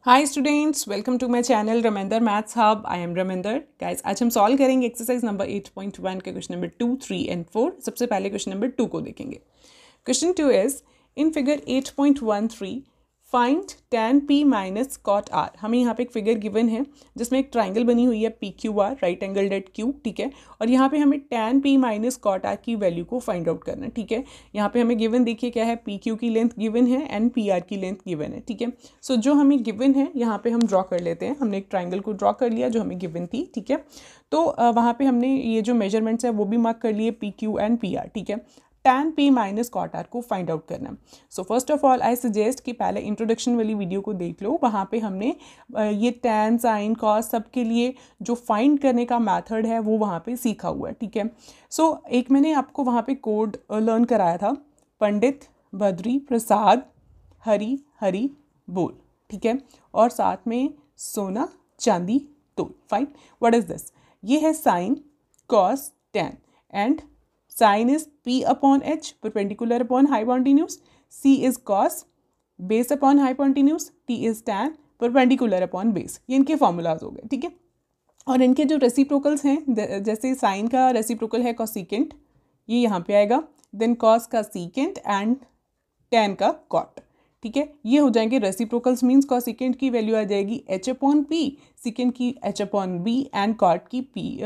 Hi students, welcome to my channel Ramender maths hub. I am Ramender. Guys, आज हम solve करेंगे exercise number 8.1 के question number 2, 3 and 4। सबसे पहले क्वेश्चन नंबर 2 को देखेंगे। Question 2 is in figure 8.13 find tan p minus cot r. हमें यहाँ पे एक फिगर गिवन है जिसमें एक ट्राइंगल बनी हुई है p q r, right angle at q, ठीक है। और यहाँ पे हमें tan p minus cot r की वैल्यू को फाइंड आउट करना है, ठीक है। यहाँ पे हमें गिवन देखिए क्या है, पी क्यू की लेंथ गिवन है एंड पी आर की लेंथ गिवन है, ठीक है। सो जो हमें गिवन है यहाँ पे हम ड्रॉ कर लेते हैं। हमने एक ट्राइंगल को ड्रॉ कर लिया जो हमें गिवन थी, ठीक है। तो वहाँ पे हमने ये जो मेजरमेंट्स है वो भी मार्क कर लिए, p q and p r, ठीक है। tan p minus cot r को फाइंड आउट करना। So first of all I suggest कि पहले इंट्रोडक्शन वाली वीडियो को देख लो। वहाँ पे हमने ये tan साइन कॉस सब के लिए जो फाइंड करने का मेथड है वो वहाँ पे सीखा हुआ है, ठीक है। सो एक मैंने आपको वहाँ पे कोड लर्न कराया था, पंडित बद्री प्रसाद हरी हरी बोल, ठीक है। और साथ में सोना चांदी तोल, फाइन। What is this? ये है sine cos tan and sin is p upon h perpendicular upon hypotenuse, c is cos base upon hypotenuse, t is tan perpendicular upon base। ये इनके फॉर्मूलाज हो गए, ठीक है। और इनके जो रेसिप्रोकल्स हैं, जैसे साइन का रेसिप्रोकल है कॉसिकेंट, ये यहाँ पे आएगा, देन कॉस का सीकेंट एंड tan का कॉट, ठीक है। ये हो जाएंगे रेसिप्रोकल्स, मीन्स कॉसिकेंट की वैल्यू आ जाएगी h अपॉन पी, सिकेंट की h upon b and cot की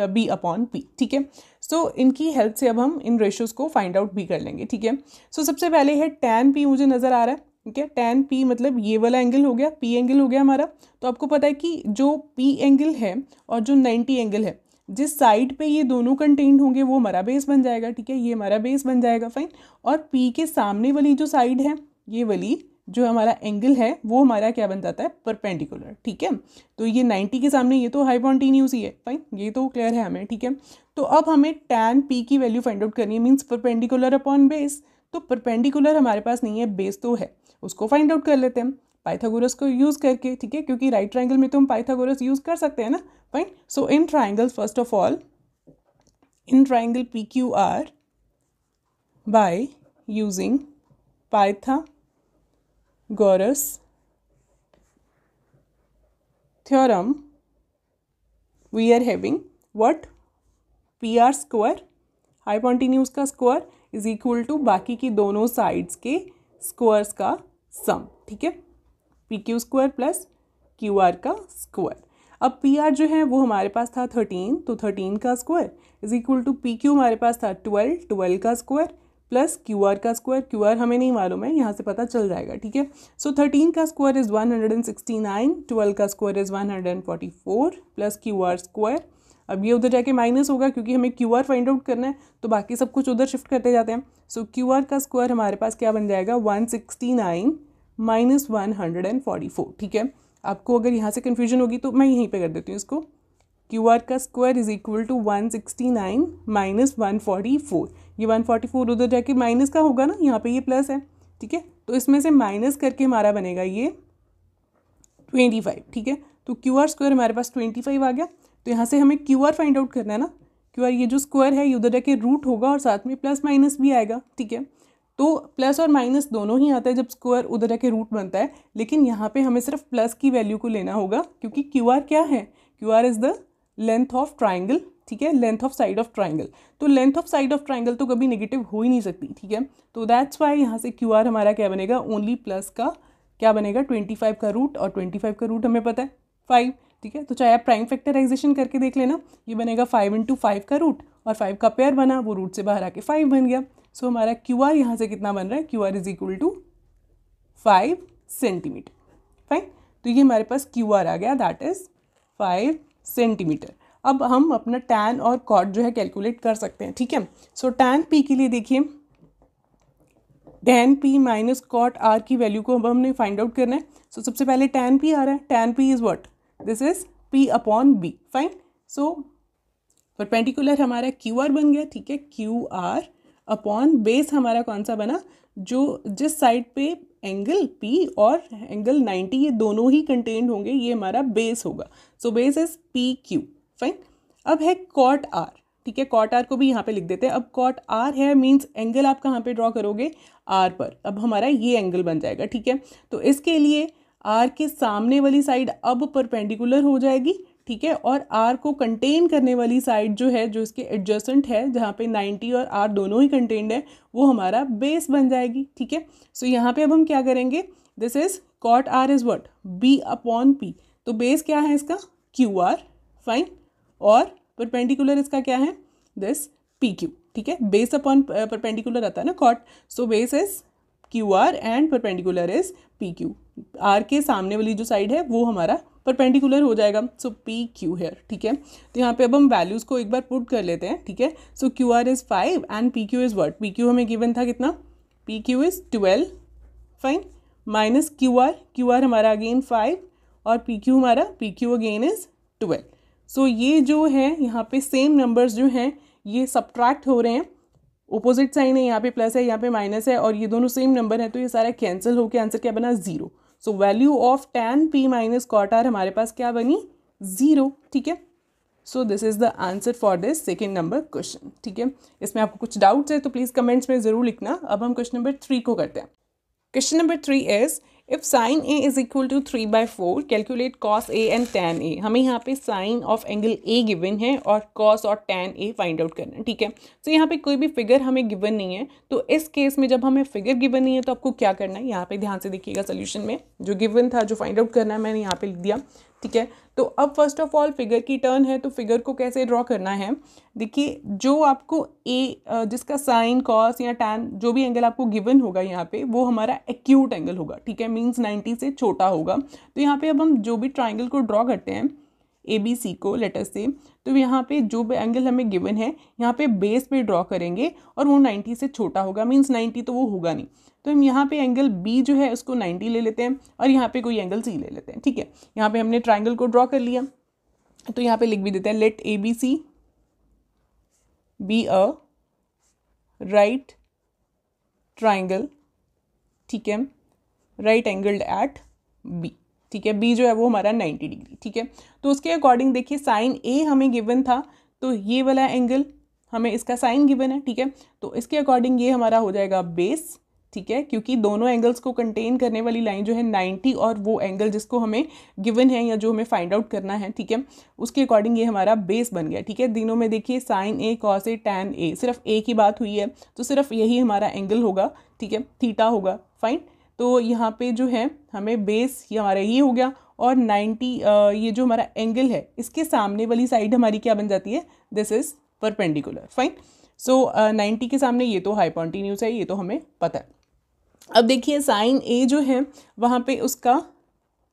b अपॉन पी, ठीक है। सो इनकी हेल्प से अब हम इन रेशियोज को फाइंड आउट भी कर लेंगे, ठीक है। सो सबसे पहले है tan p मुझे नज़र आ रहा है, ठीक है। tan p मतलब ये वाला एंगल हो गया, p एंगल हो गया हमारा। तो आपको पता है कि जो p एंगल है और जो 90 एंगल है, जिस साइड पे ये दोनों कंटेंट होंगे वो हमारा बेस बन जाएगा, ठीक है। ये हमारा बेस बन जाएगा, फाइन। और p के सामने वाली जो साइड है, ये वाली जो हमारा एंगल है वो हमारा क्या बन जाता है, परपेंडिकुलर, ठीक है। तो ये 90 के सामने ये तो हाइपोटेन्यूज ही है, फाइन, ये तो क्लियर है हमें, ठीक है। तो अब हमें tan p की वैल्यू फाइंड आउट करनी है, मीन्स परपेंडिकुलर अपॉन बेस। तो परपेंडिकुलर हमारे पास नहीं है, बेस तो है, उसको फाइंड आउट कर लेते हैं पाइथागोरस को यूज़ करके, ठीक है। क्योंकि राइट ट्राइंगल में तो हम पाइथागोरस यूज़ कर सकते हैं ना, fine. So in triangle, first of all in triangle P q are, by using Pythagoras theorem we are having what? PR square hypotenuse का स्क्वायर इज इक्वल टू बाकी की दोनों साइड्स के स्क्वायर्स का सम, ठीक है। P Q square plus q r का square. अब पी आर जो है वो हमारे पास था 13, तो 13 का square is equal to p q हमारे पास था 12, 12 का स्क्वायर प्लस क्यू आर का स्क्वायर। क्यू आर हमें नहीं मालूम है, यहाँ से पता चल जाएगा, ठीक है। सो 13 का स्क्वायर इज 169, 12 का square is 144 plus q are square. अब ये उधर जाके माइनस होगा क्योंकि हमें क्यू आर फाइंड आउट करना है, तो बाकी सब कुछ उधर शिफ्ट करते जाते हैं। सो क्यू आर का स्क्वायर हमारे पास क्या बन जाएगा, 169 माइनस 144, ठीक है। आपको अगर यहाँ से कन्फ्यूजन होगी तो मैं यहीं पे कर देती हूँ इसको। क्यू आर का square is equal to 169 minus 144। ये 144 उधर जाके माइनस का होगा ना, यहाँ पे ये प्लस है, ठीक है। तो इसमें से माइनस करके हमारा बनेगा ये 25, ठीक है। तो क्यू आर स्क्वायर हमारे पास 25 आ गया। तो यहाँ से हमें क्यू आर फाइंड आउट करना है ना। क्यू आर ये जो स्क्वायर है ये उधर जाके रूट होगा और साथ में प्लस माइनस भी आएगा, ठीक है। तो प्लस और माइनस दोनों ही आता है जब स्क्वायर उधर जाके रूट बनता है, लेकिन यहाँ पे हमें सिर्फ प्लस की वैल्यू को लेना होगा क्योंकि क्यू आर क्या है, Q R is the length of triangle, ठीक है, length of side of triangle. तो length of side of triangle तो कभी नेगेटिव हो ही नहीं सकती, ठीक है। तो दैट्स वाई यहाँ से क्यू आर हमारा क्या बनेगा, ओनली प्लस का क्या बनेगा, 25 का रूट, और 25 का रूट हमें पता है 5, ठीक है। तो चाहे आप प्राइम फैक्टराइजेशन करके देख लेना, ये बनेगा 5 × 5 का रूट, और 5 का पेयर बना, वो रूट से बाहर आके 5 बन गया। सो हमारा क्यू आर यहाँ से कितना बन रहा है, Q R is equal to 5 centimetre, fine. तो ये हमारे पास क्यू आर आ गया, दैट इज 5 सेंटीमीटर। अब हम अपना tan और cot जो है कैलकुलेट कर सकते हैं, ठीक है। सो tan p के लिए देखिए, tan p minus cot r की वैल्यू को अब हमने फाइंड आउट करना है। सो सबसे पहले tan p आ रहा है, tan p is what, this is p upon b, fine. So perpendicular हमारा क्यू आर बन गया, ठीक है। क्यू आर अपॉन बेस हमारा कौन सा बना, जो जिस साइड पे एंगल P और एंगल 90 ये दोनों ही कंटेंट होंगे, ये हमारा बेस होगा। सो base is p Q, fine. अब है कॉट आर, ठीक है। कॉट आर को भी यहाँ पे लिख देते हैं। अब कॉट आर है मीन्स एंगल आप कहाँ पे ड्रॉ करोगे, आर पर। अब हमारा ये एंगल बन जाएगा, ठीक है। तो इसके लिए आर के सामने वाली साइड अब परपेंडिकुलर हो जाएगी, ठीक है, और आर को कंटेन करने वाली साइड जो है, जो इसके एडजेसेंट है, जहाँ पे 90 और आर दोनों ही कंटेन्ड है, वो हमारा बेस बन जाएगी, ठीक है। सो यहाँ पे अब हम क्या करेंगे, this is cot r is what, b upon p, तो बेस क्या है इसका, क्यू आर, फाइन, और परपेंडिकुलर इसका क्या है, दिस पी क्यू, ठीक है। बेस अपॉन परपेंडिकुलर आता है ना cot, so base is q r and perpendicular is p q. R के सामने वाली जो साइड है वो हमारा परपेंडिकुलर हो जाएगा, सो पी क्यू हेयर, ठीक है। तो यहाँ पे अब हम वैल्यूज़ को एक बार पुट कर लेते हैं, ठीक है। So Q R is 5 and P Q is what, P Q हमें गिवन था कितना, P Q is 12, fine, minus Q R हमारा अगेन 5 और पी क्यू हमारा, P Q again is 12। So ये जो है यहाँ पे सेम नंबर्स जो हैं ये सब्ट्रैक्ट हो रहे हैं, ऑपोजिट साइन है, यहाँ पे प्लस है, यहाँ पे माइनस है, और ये दोनों सेम नंबर है, तो ये सारा कैंसिल होकर आंसर क्या बना, 0। So value of tan p minus cot r हमारे पास क्या बनी, 0, ठीक है। So this is the answer for this second number question, ठीक है। इसमें आपको कुछ डाउट्स है तो प्लीज़ कमेंट्स में ज़रूर लिखना। अब हम क्वेश्चन नंबर 3 को करते हैं। Question number 3 is if sine A is equal to 3/4 calculate cos A and tan A. हमें यहाँ पे sine of angle A given है और कॉस और टैन ए फाइंड आउट करना है, ठीक है। तो यहाँ पे कोई भी फिगर हमें गिवन नहीं है, तो इस केस में जब हमें फिगर गिवन नहीं है तो आपको क्या करना है, यहाँ पे ध्यान से देखिएगा, सोल्यूशन में जो गिवन था, जो फाइंड आउट करना है, मैंने यहाँ पे लिख दिया, ठीक है। तो अब फर्स्ट ऑफ ऑल फिगर की टर्न है, तो फिगर को कैसे ड्रॉ करना है, देखिए जो आपको ए जिसका साइन कॉस या टैन जो भी एंगल आपको गिवन होगा यहाँ पे, वो हमारा एक्यूट एंगल होगा, ठीक है, मींस 90 से छोटा होगा। तो यहाँ पे अब हम जो भी ट्राइंगल को ड्रॉ करते हैं ए बी सी को लेटर से, तो यहाँ पे जो भी एंगल हमें गिवन है यहाँ पे बेस पे ड्रॉ करेंगे और वो 90 से छोटा होगा, मींस 90 तो वो होगा नहीं, तो हम यहाँ पे एंगल बी जो है उसको 90 ले लेते हैं और यहाँ पे कोई एंगल सी ले लेते हैं, ठीक है। यहाँ पे हमने ट्राइंगल को ड्रॉ कर लिया, तो यहाँ पे लिख भी देते हैं let a b c be a right triangle, ठीक है, राइट एंगल्ड एट बी, ठीक है। बी जो है वो हमारा 90 डिग्री, ठीक है। तो उसके अकॉर्डिंग देखिए साइन ए हमें गिवन था, तो ये वाला एंगल हमें इसका साइन गिवन है, ठीक है। तो इसके अकॉर्डिंग ये हमारा हो जाएगा बेस, ठीक है, क्योंकि दोनों एंगल्स को कंटेन करने वाली लाइन जो है 90 और वो एंगल जिसको हमें गिवन है या जो हमें फाइंड आउट करना है, ठीक है, उसके अकॉर्डिंग ये हमारा बेस बन गया, ठीक है। दिनों में देखिए sign A cos A tan A, सिर्फ ए की बात हुई है तो सिर्फ यही हमारा एंगल होगा, ठीक है, थीटा होगा, फाइन। तो यहाँ पे जो है हमें बेस ये हमारा ये हो गया, और 90 ये जो हमारा एंगल है इसके सामने वाली साइड हमारी क्या बन जाती है, दिस इज परपेंडिकुलर, फाइन। सो 90 के सामने ये तो हाइपोटेन्यूज है, ये तो हमें पता है। अब देखिए साइन ए जो है वहाँ पे उसका,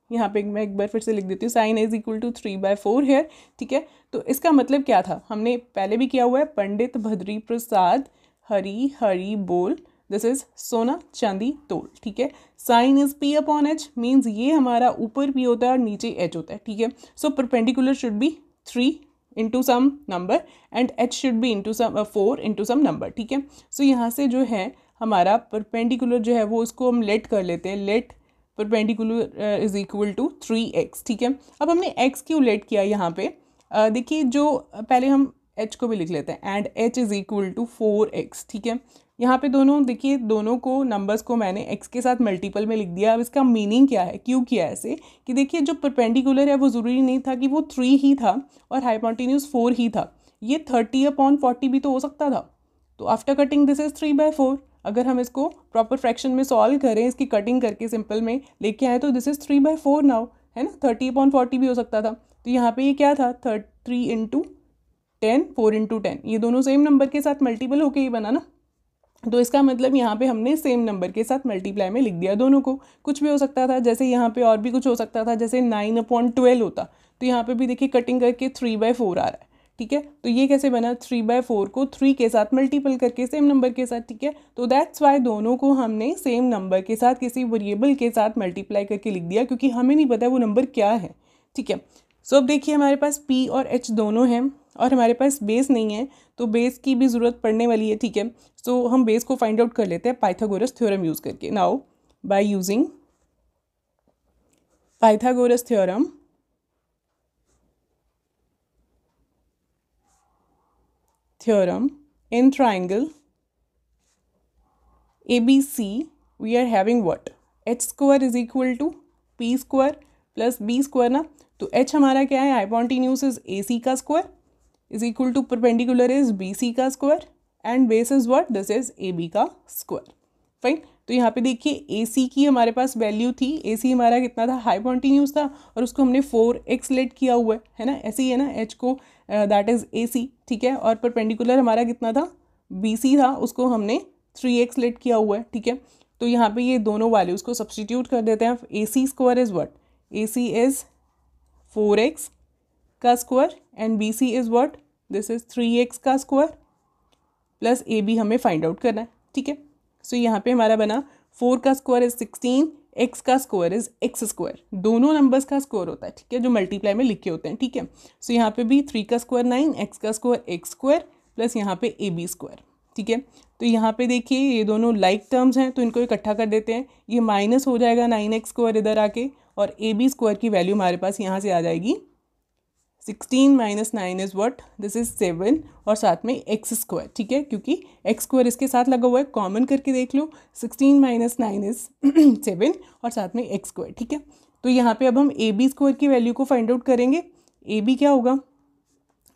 यहाँ पे मैं एक बार फिर से लिख देती हूँ, sine A is equal to 3/4 है, ठीक है। तो इसका मतलब क्या था, हमने पहले भी किया हुआ है, पंडित भद्री प्रसाद हरी हरी बोल, दिस इज सोना चांदी तोल, ठीक है। Sine is p upon h, means ये हमारा ऊपर पी होता है और नीचे एच होता है, ठीक है। So perpendicular should be 3 into some number and h should be into some 4 into some number, ठीक है। सो यहाँ से जो है हमारा परपेंडिकुलर जो है वो उसको हम लेट कर लेते हैं, let perpendicular is equal to 3x, ठीक है। अब हमने x क्यों लेट किया यहाँ पे, देखिए जो पहले हम h को भी लिख लेते हैं, and h is equal to 4x, ठीक है। यहाँ पे दोनों देखिए, दोनों को नंबर्स को मैंने x के साथ मल्टीपल में लिख दिया। अब इसका मीनिंग क्या है, क्यों किया ऐसे, कि देखिए जो परपेंडिकुलर है वो ज़रूरी नहीं था कि वो 3 ही था और हाइपोटेन्यूज 4 ही था, ये 30/40 भी तो हो सकता था। तो आफ्टर कटिंग दिस इज 3/4, अगर हम इसको प्रॉपर फ्रैक्शन में सॉल्व करें, इसकी कटिंग करके सिंपल में लेके आए, तो दिस इज 3/4 नाउ, है ना, 30/40 भी हो सकता था। तो यहाँ पे ये क्या था, 3 इंटू 10, 4 इंटू 10, ये दोनों सेम नंबर के साथ मल्टीपल होके ही बना ना, तो इसका मतलब यहाँ पे हमने सेम नंबर के साथ मल्टीप्लाई में लिख दिया दोनों को। कुछ भी हो सकता था, जैसे यहाँ पे और भी कुछ हो सकता था, जैसे 9/12 होता, तो यहाँ पे भी देखिए कटिंग करके 3/4 आ रहा है, ठीक है। तो ये कैसे बना, 3/4 को 3 के साथ मल्टीपल करके सेम नंबर के साथ, ठीक है। तो दैट्स वाई दोनों को हमने सेम नंबर के साथ किसी वेरिएबल के साथ मल्टीप्लाई करके लिख दिया, क्योंकि हमें नहीं पता वो नंबर क्या है, ठीक है। सो अब देखिए हमारे पास p और h दोनों हैं और हमारे पास बेस नहीं है, तो बेस की भी ज़रूरत पड़ने वाली है, ठीक है। सो हम बेस को फाइंड आउट कर लेते हैं पाइथागोरस थ्योरम यूज़ करके। Now by using Pythagoras theorem, in triangle ABC we are having what, h square is equal to p square plus b square ना, तो एच हमारा क्या है, हाइपोटेन्यूज इज ए सी का square is equal to perpendicular is B C का square and base is what, this is A B का square. Fine, तो यहाँ पे देखिए ए सी की हमारे पास वैल्यू थी, ए सी हमारा कितना था, हाइपोटेन्यूज था, और उसको हमने 4x लेट किया हुआ है ना, ऐसे ही है ना, एच को दैट इज ए सी, ठीक है, और परपेंडिकुलर हमारा कितना था, बी सी था, उसको हमने 3x लेट किया हुआ है, ठीक है। तो यहाँ पे ये दोनों वैल्यूज़ को सब्सटीट्यूट कर देते हैं। A C square is what, A C is 4x का square and B C is what, this is 3x का स्क्वायर प्लस ए बी हमें फाइंड आउट करना है, ठीक है। सो यहाँ पे हमारा बना 4 का स्क्वायर इज 16, x का स्क्वायर इज x स्क्वायर, दोनों नंबर्स का स्क्वायर होता है, ठीक है, जो मल्टीप्लाई में लिखे होते हैं, ठीक है। सो यहाँ पे भी 3 का स्क्वायर 9, x का स्क्वायर x स्क्वायर प्लस यहाँ पे ए बी स्क्वायर, ठीक है। तो यहाँ पे देखिए ये दोनों लाइक टर्म्स हैं, तो इनको इकट्ठा कर देते हैं, ये माइनस हो जाएगा 9x स्क्वायर इधर आके, और ए बी स्क्वायर की वैल्यू हमारे पास यहाँ से आ जाएगी 16 minus 9 is what, this is 7 और साथ में एक्स स्क्वायर, ठीक है, क्योंकि एक्स स्क्वायर इसके साथ लगा हुआ है, कॉमन करके देख लो, 16 माइनस 9 इज 7 और साथ में एक्स स्क्वायर, ठीक है। तो यहाँ पे अब हम ए बी स्क्वायर की वैल्यू को फाइंड आउट करेंगे। ए बी क्या होगा,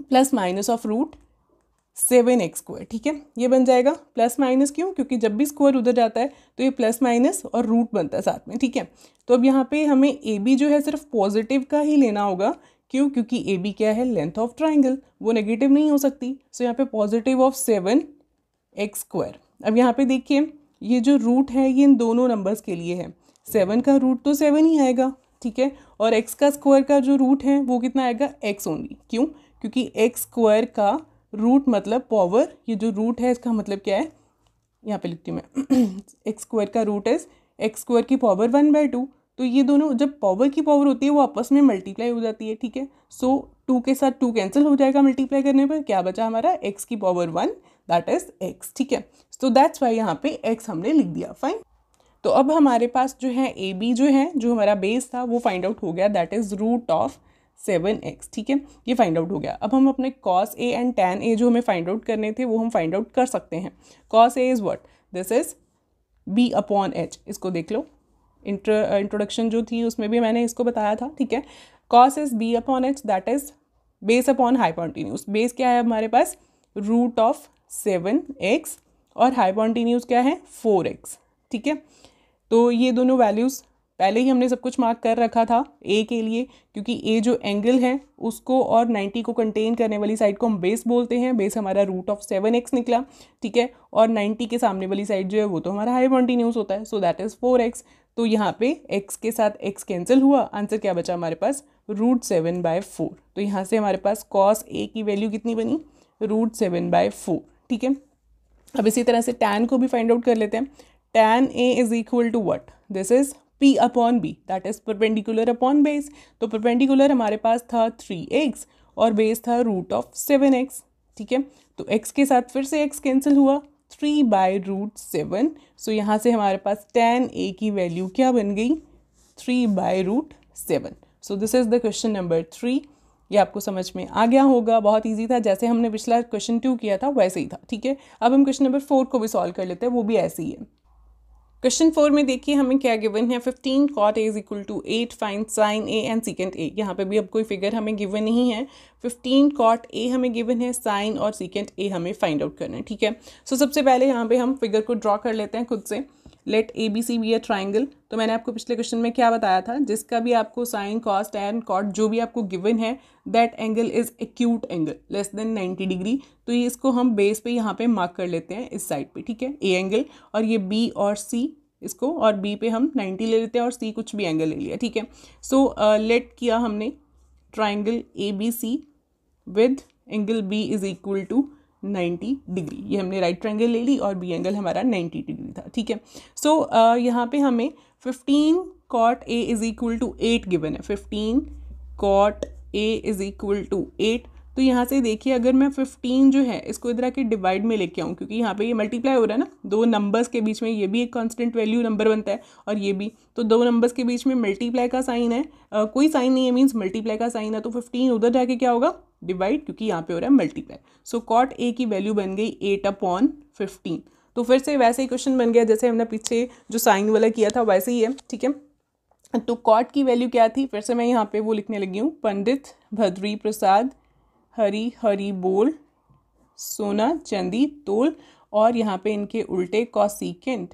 plus minus of root 7x square, ठीक है, ये बन जाएगा प्लस माइनस, क्यों, क्योंकि जब भी स्क्वायर उधर जाता है तो ये प्लस माइनस और रूट बनता है साथ में, ठीक है। तो अब यहाँ पे हमें ए बी जो है सिर्फ पॉजिटिव का ही लेना होगा, क्यों, क्योंकि ए बी क्या है, लेंथ ऑफ ट्राइंगल, वो नेगेटिव नहीं हो सकती। सो यहाँ पे पॉजिटिव ऑफ 7x स्क्वायर। अब यहाँ पे देखिए ये जो रूट है ये इन दोनों नंबर्स के लिए है, 7 का रूट तो 7 ही आएगा, ठीक है, और x का स्क्वायर का जो रूट है वो कितना आएगा, x ओनली, क्यों, क्योंकि x स्क्वायर का रूट मतलब पावर, ये जो रूट है इसका मतलब क्या है, यहाँ पे लिखती हूँ मैं एक्स स्क्वायर का रूट इज एक्स स्क्वायर की पावर 1/2, तो ये दोनों जब पावर की पावर होती है वो आपस में मल्टीप्लाई हो जाती है, ठीक है। सो 2 के साथ 2 कैंसिल हो जाएगा मल्टीप्लाई करने पर, क्या बचा हमारा, एक्स की पावर 1 दैट इज एक्स, ठीक है। सो दैट्स वाई यहाँ पे एक्स हमने लिख दिया, फाइन। तो अब हमारे पास जो है ए बी जो है, जो हमारा बेस था वो फाइंड आउट हो गया, that is root of 7x, ठीक है, ये फाइंड आउट हो गया। अब हम अपने cos a and tan a जो हमें फाइंड आउट करने थे वो हम फाइंड आउट कर सकते हैं। cos a is what, this is b upon h, इसको देख लो, इंट्रोडक्शन जो थी उसमें भी मैंने इसको बताया था, ठीक है। cos is b upon h, that is base upon hypotenuse, base क्या है हमारे पास, रूट ऑफ 7x और हाइपोटेन्यूज क्या है, 4x, ठीक है। तो ये दोनों वैल्यूज़ पहले ही हमने सब कुछ मार्क कर रखा था ए के लिए, क्योंकि ए जो एंगल है उसको और 90 को कंटेन करने वाली साइड को हम बेस बोलते हैं, बेस हमारा रूट ऑफ 7x निकला, ठीक है, और 90 के सामने वाली साइड जो है वो तो हमारा हाइपोटेन्यूज होता है, सो दैट इज़ 4x। तो यहाँ पे x के साथ x कैंसिल हुआ, आंसर क्या बचा हमारे पास, रूट 7/4। तो यहाँ से हमारे पास cos a की वैल्यू कितनी बनी, रूट 7/4, ठीक है। अब इसी तरह से tan को भी फाइंड आउट कर लेते हैं। tan a is equal to what, this is p upon b, that is perpendicular upon base. तो परपेंडिकुलर हमारे पास था 3x और बेस था रूट ऑफ 7x, ठीक है। तो x के साथ फिर से x कैंसिल हुआ, 3/√7। सो यहाँ से हमारे पास tan a की वैल्यू क्या बन गई, 3/√7। सो this is the question number 3। ये आपको समझ में आ गया होगा, बहुत इजी था, जैसे हमने पिछला क्वेश्चन 2 किया था वैसे ही था, ठीक है। अब हम क्वेश्चन नंबर 4 को भी सॉल्व कर लेते हैं, वो भी ऐसे ही है। क्वेश्चन 4 में देखिए हमें क्या गिवन है, 15 cot a is equal to 8 find sine a and secant a। यहाँ पे भी अब कोई फिगर हमें गिवन नहीं है, 15 cot a हमें गिवन है, साइन और सीकेंट a हमें फाइंड आउट करना है, ठीक है। सो सबसे पहले यहाँ पे हम फिगर को ड्रॉ कर लेते हैं खुद से। Let a b c be a triangle. तो मैंने आपको पिछले क्वेश्चन में क्या बताया था, जिसका भी आपको साइन कॉस टैन कॉट जो भी आपको गिवन है, that angle is acute angle less than 90 degree. तो ये इसको हम बेस पे यहाँ पे मार्क कर लेते हैं इस साइड पे, ठीक है, ए एंगल, और ये बी और सी, इसको और बी पे हम 90 ले लेते हैं और सी कुछ भी एंगल ले लिया, ठीक है। सो लेट किया हमने triangle a b c with angle b is equal to 90 degree. ये हमने राइट ट्रायंगल ले ली और बी एंगल हमारा 90 डिग्री था, ठीक है। सो यहाँ पे हमें 15 cot a is equal to 8 given है, 15 cot a is equal to 8। तो यहाँ से देखिए अगर मैं 15 जो है इसको इधर आके डिवाइड में लेके आऊँ, क्योंकि यहाँ पे ये मल्टीप्लाई हो रहा है ना, दो नंबर्स के बीच में, ये भी एक कांस्टेंट वैल्यू नंबर बनता है और ये भी, तो दो नंबर्स के बीच में मल्टीप्लाई का साइन है, कोई साइन नहीं है, मीन्स मल्टीप्लाई का साइन है, तो 15 उधर जाके क्या होगा, डिवाइड, क्योंकि यहाँ पे हो रहा है मल्टीप्लाई। सो कॉट ए की वैल्यू बन गई 8/15। तो फिर से वैसे ही क्वेश्चन बन गया जैसे हमने पीछे जो साइन वाला किया था वैसे ही है, ठीक है। तो कॉट की वैल्यू क्या थी, फिर से मैं यहाँ पे वो लिखने लगी हूँ, पंडित भद्री प्रसाद हरी हरी बोल सोना चांदी तोल, और यहाँ पे इनके उल्टे कॉसिकेंट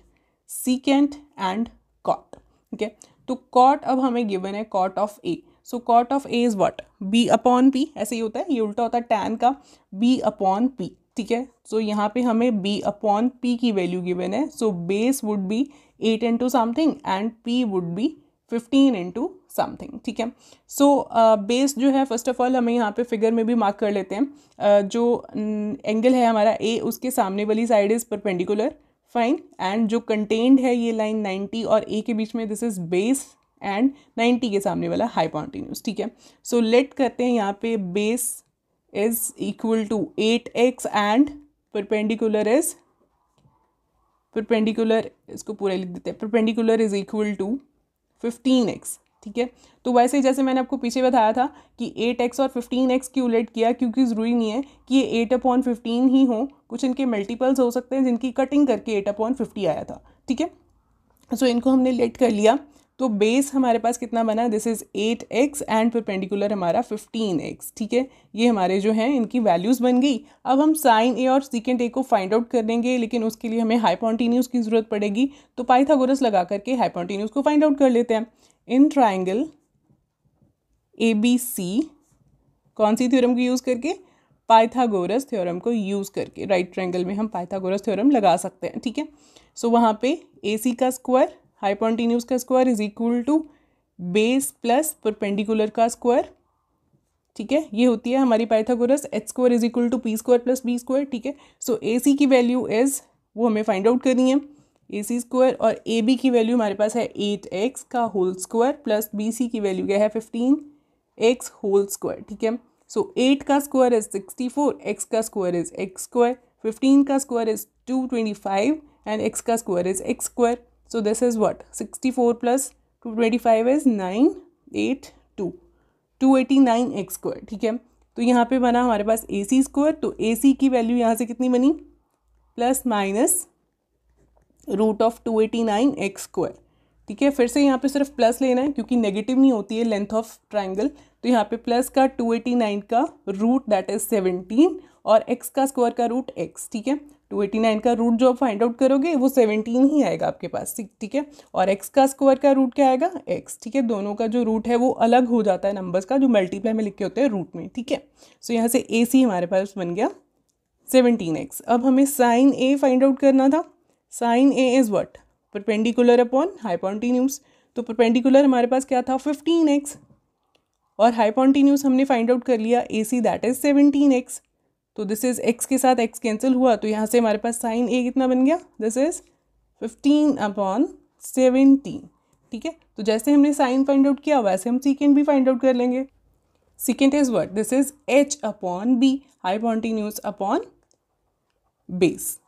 सीकेंट एंड कॉट। ठीक है, तो कॉट अब हमें गिवन है cot of a, so cot of a is what, b upon p, ऐसे ही होता है, ये उल्टा होता है टैन का, बी अपॉन पी। ठीक है, सो यहाँ पे हमें बी अपॉन पी की वैल्यू गिवन है, so base would be 8 into something and P would be 15 into something. ठीक है, सो बेस जो है फर्स्ट ऑफ ऑल हमें यहाँ पे फिगर में भी मार्क कर लेते हैं, जो एंगल है हमारा ए उसके सामने वाली side is perpendicular, fine, and जो कंटेन्ड है ये लाइन 90 और ए के बीच में, दिस इज बेस एंड 90 के सामने वाला हाइपोटेन्यूज। ठीक है, सो लेट करते हैं यहाँ पे base is equal to 8x and perpendicular is, perpendicular इसको पूरा लिख देते हैं, perpendicular is equal to 15x। ठीक है, तो वैसे जैसे मैंने आपको पीछे बताया था कि 8x और 15x क्यों लेट किया, क्योंकि ज़रूरी नहीं है कि ये 8/15 ही हो, कुछ इनके मल्टीपल्स हो सकते हैं जिनकी कटिंग करके 8/50 आया था। ठीक है, सो इनको हमने लेट कर लिया, तो बेस हमारे पास कितना बना, this is 8x and perpendicular हमारा 15x। ठीक है, ये हमारे जो हैं इनकी वैल्यूज़ बन गई। अब हम साइन ए और सीकेंट ए को फाइंड आउट कर लेंगे, लेकिन उसके लिए हमें हाइपोटेन्यूज की ज़रूरत पड़ेगी, तो पाइथागोरस लगा करके हाइपोटेन्यूज को फाइंड आउट कर लेते हैं। इन ट्राइंगल ABC कौन सी थ्योरम को यूज़ करके, पाइथागोरस थ्योरम को यूज़ करके, राइट ट्राइंगल में हम पाइथागोरस थ्योरम लगा सकते हैं। ठीक है, सो वहाँ पे AC का स्क्वायर हाइपोटेन्यूज का square is equal to base plus perpendicular का स्क्वायर। ठीक है, ये होती है हमारी Pythagoras, h square is equal to p square plus b square. ठीक है, सो AC की वैल्यू इज, वो हमें फाइंड आउट करनी है, AC स्क्वायर, और AB की वैल्यू हमारे पास है 8x का होल स्क्वायर प्लस BC की वैल्यू क्या है 15x होल स्क्वायर। ठीक है, सो 8 का स्क्वायर इज 64, x का स्क्वायर इज x स्क्वायर, 15 का स्क्वायर इज 225 एंड x का square is x square. So this is what, 64 plus 225 is 982, 289x square. ठीक है, तो यहाँ पे बना हमारे पास AC स्क्वायर, तो AC की वैल्यू यहाँ से कितनी बनी, plus minus root of 289x square. ठीक है, फिर से यहाँ पे सिर्फ प्लस लेना है क्योंकि नेगेटिव नहीं होती है लेंथ ऑफ ट्राइंगल, तो यहाँ पे प्लस का 289 का रूट दैट इज 17 और x का स्क्वायर का रूट x। ठीक है, 289 का रूट जो आप फाइंड आउट करोगे वो 17 ही आएगा आपके पास। ठीक है, और x का स्क्वायर का रूट क्या आएगा, x। ठीक है, दोनों का जो रूट है वो अलग हो जाता है नंबर्स का, जो मल्टीप्लाई में लिखे होते हैं रूट में। ठीक है, सो यहाँ से AC हमारे पास बन गया 17x। अब हमें साइन A फाइंड आउट करना था, sine A is what, perpendicular upon hypotenuse, तो परपेंडिकुलर हमारे पास क्या था 15x, और हाइपोटेन्यूज हमने फाइंड आउट कर लिया AC दैट इज 17x, तो दिस इज x के साथ x कैंसिल हुआ, तो यहाँ से हमारे पास साइन A कितना बन गया, दिस इज 15/17। ठीक है, तो जैसे हमने साइन फाइंड आउट किया वैसे हम सीकेंट भी फाइंड आउट कर लेंगे। Secant is what, this is h/b, hypotenuse upon base,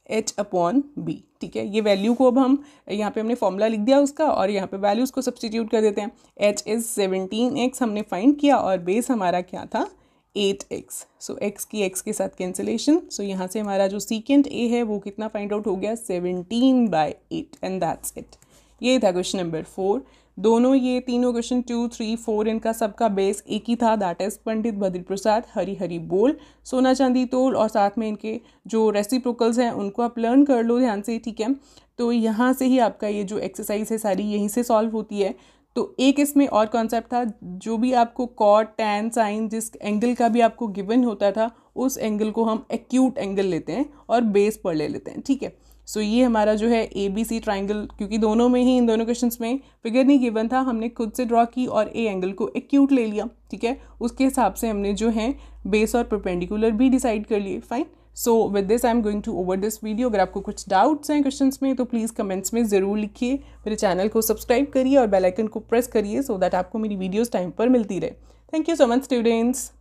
h/b। ठीक है, ये वैल्यू को अब हम यहाँ पे हमने फॉर्मूला लिख दिया उसका, और यहाँ पे वैल्यूज को सब्सटीट्यूट कर देते हैं। h इज 17x हमने फाइंड किया, और बेस हमारा क्या था 8x, सो x की x के साथ कैंसिलेशन, सो यहाँ से हमारा जो सीकेंट A है वो कितना फाइंड आउट हो गया 17/8 एंड दैट्स इट। ये था क्वेश्चन नंबर 4। दोनों ये तीनों क्वेश्चन 2, 3, 4 इनका सबका बेस एक ही था, दैट इज पंडित भद्री प्रसाद हरी हरी बोल सोना चांदी तोल, और साथ में इनके जो रेसिप्रोकल्स हैं उनको आप लर्न कर लो ध्यान से। ठीक है, तो यहाँ से ही आपका ये जो एक्सरसाइज है सारी यहीं से सॉल्व होती है। तो एक इसमें और कॉन्सेप्ट था, जो भी आपको कॉट टैन साइन जिस एंगल का भी आपको गिवन होता था उस एंगल को हम एक्यूट एंगल लेते हैं और बेस पर ले लेते हैं। ठीक है, सो ये हमारा जो है ABC ट्राइंगल, क्योंकि दोनों में ही इन दोनों क्वेश्चंस में फिगर नहीं गिवन था, हमने खुद से ड्रॉ की और A एंगल को एक्यूट ले लिया। ठीक है, उसके हिसाब से हमने जो है बेस और परपेंडिकुलर भी डिसाइड कर लिए। Fine, so with this I am going to over this video. अगर आपको कुछ डाउट्स हैं क्वेश्चंस में तो प्लीज़ कमेंट्स में ज़रूर लिखिए, मेरे चैनल को सब्सक्राइब करिए और बेल आइकन को प्रेस करिए सो दैट आपको मेरी वीडियोज़ टाइम पर मिलती रहे। Thank you so much students.